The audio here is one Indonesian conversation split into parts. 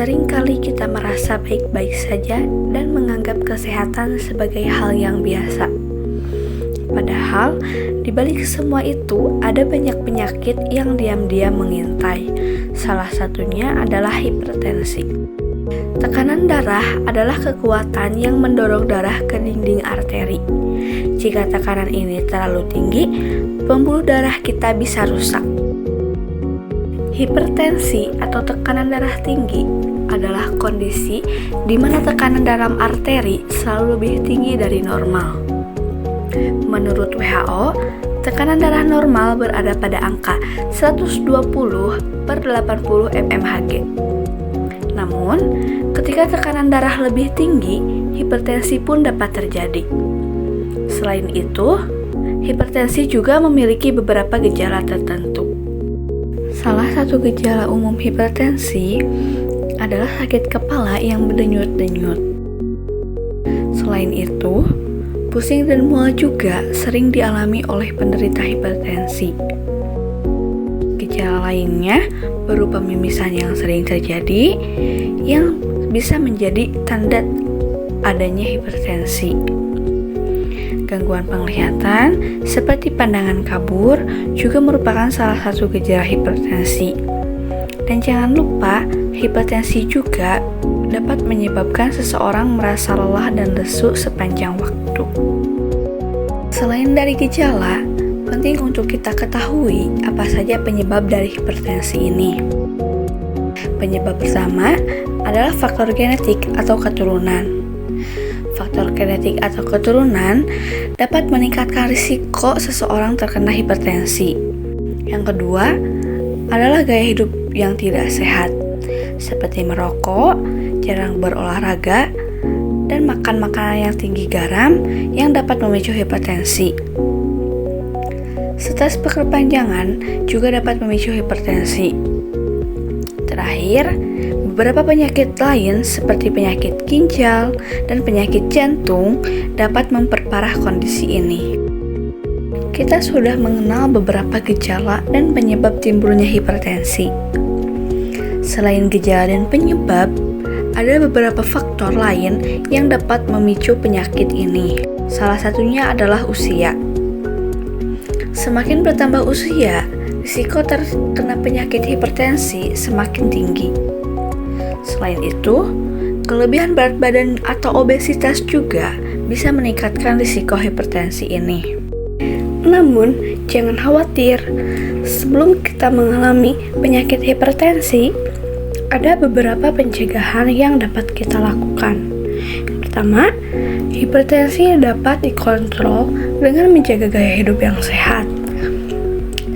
Seringkali kita merasa baik-baik saja dan menganggap kesehatan sebagai hal yang biasa. Padahal, di balik semua itu ada banyak penyakit yang diam-diam mengintai. Salah satunya adalah hipertensi. Tekanan darah adalah kekuatan yang mendorong darah ke dinding arteri. Jika tekanan ini terlalu tinggi, pembuluh darah kita bisa rusak. Hipertensi atau tekanan darah tinggi adalah kondisi di mana tekanan dalam arteri selalu lebih tinggi dari normal. Menurut WHO, tekanan darah normal berada pada angka 120/80 mmHg. Namun, ketika tekanan darah lebih tinggi, hipertensi pun dapat terjadi. Selain itu, hipertensi juga memiliki beberapa gejala tertentu. Salah satu gejala umum hipertensi adalah sakit kepala yang berdenyut-denyut. Selain itu, pusing dan mual juga sering dialami oleh penderita hipertensi. Gejala lainnya berupa mimisan yang sering terjadi yang bisa menjadi tanda adanya hipertensi. Gangguan penglihatan seperti pandangan kabur juga merupakan salah satu gejala hipertensi. Dan jangan lupa, hipertensi juga dapat menyebabkan seseorang merasa lelah dan lesu sepanjang waktu. Selain dari gejala, penting untuk kita ketahui apa saja penyebab dari hipertensi ini. Penyebab pertama adalah faktor genetik atau keturunan. Faktor genetik atau keturunan dapat meningkatkan risiko seseorang terkena hipertensi. Yang kedua adalah gaya hidup yang tidak sehat, seperti merokok, jarang berolahraga, dan makan makanan yang tinggi garam yang dapat memicu hipertensi. Stres berkepanjangan juga dapat memicu hipertensi. Terakhir, beberapa penyakit lain seperti penyakit ginjal dan penyakit jantung dapat memperparah kondisi ini. Kita sudah mengenal beberapa gejala dan penyebab timbulnya hipertensi. Selain gejala dan penyebab, ada beberapa faktor lain yang dapat memicu penyakit ini. Salah satunya adalah usia. Semakin bertambah usia, risiko terkena penyakit hipertensi semakin tinggi. Selain itu, kelebihan berat badan atau obesitas juga bisa meningkatkan risiko hipertensi ini. Namun, jangan khawatir, sebelum kita mengalami penyakit hipertensi, ada beberapa pencegahan yang dapat kita lakukan. Pertama, hipertensi dapat dikontrol dengan menjaga gaya hidup yang sehat,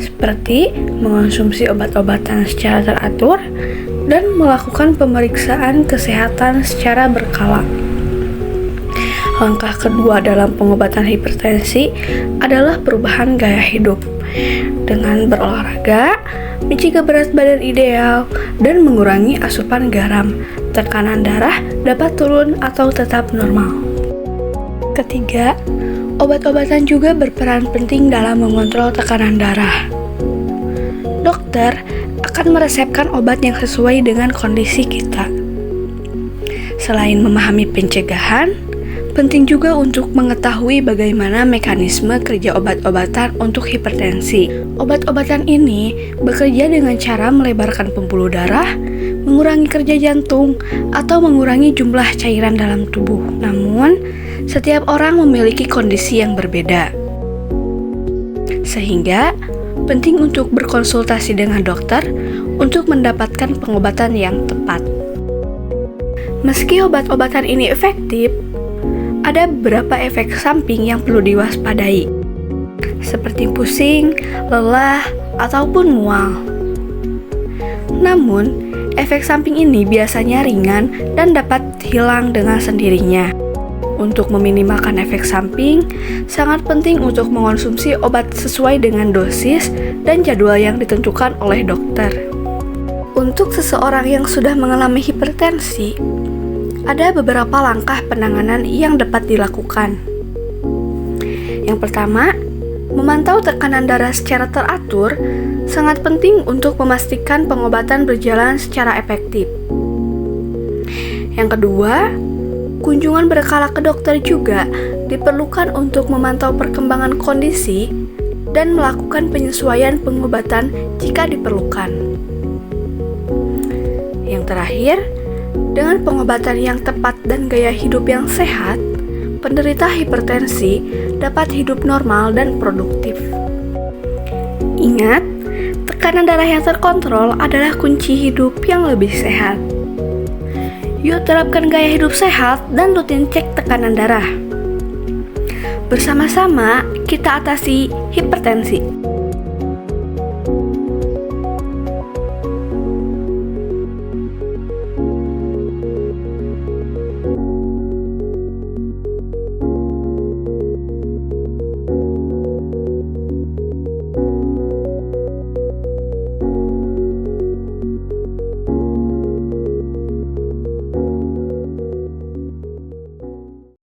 seperti mengonsumsi obat-obatan secara teratur dan melakukan pemeriksaan kesehatan secara berkala. Langkah kedua dalam pengobatan hipertensi adalah perubahan gaya hidup dengan berolahraga, menjaga berat badan ideal, dan mengurangi asupan garam. Tekanan darah dapat turun atau tetap normal. Ketiga, obat-obatan juga berperan penting dalam mengontrol tekanan darah. Dokter akan meresepkan obat yang sesuai dengan kondisi kita. Selain memahami pencegahan, penting juga untuk mengetahui bagaimana mekanisme kerja obat-obatan untuk hipertensi. Obat-obatan ini bekerja dengan cara melebarkan pembuluh darah, mengurangi kerja jantung, atau mengurangi jumlah cairan dalam tubuh. Namun, setiap orang memiliki kondisi yang berbeda. Sehingga, penting untuk berkonsultasi dengan dokter untuk mendapatkan pengobatan yang tepat. Meski obat-obatan ini efektif, ada beberapa efek samping yang perlu diwaspadai, seperti pusing, lelah, ataupun mual. Namun, efek samping ini biasanya ringan dan dapat hilang dengan sendirinya. Untuk meminimalkan efek samping, sangat penting untuk mengonsumsi obat sesuai dengan dosis dan jadwal yang ditentukan oleh dokter. Untuk seseorang yang sudah mengalami hipertensi, ada beberapa langkah penanganan yang dapat dilakukan. Yang pertama, memantau tekanan darah secara teratur sangat penting untuk memastikan pengobatan berjalan secara efektif. Yang kedua, kunjungan berkala ke dokter juga diperlukan untuk memantau perkembangan kondisi dan melakukan penyesuaian pengobatan jika diperlukan. Yang terakhir, dengan pengobatan yang tepat dan gaya hidup yang sehat, penderita hipertensi dapat hidup normal dan produktif. Ingat, tekanan darah yang terkontrol adalah kunci hidup yang lebih sehat. Yuk terapkan gaya hidup sehat dan rutin cek tekanan darah. Bersama-sama kita atasi hipertensi.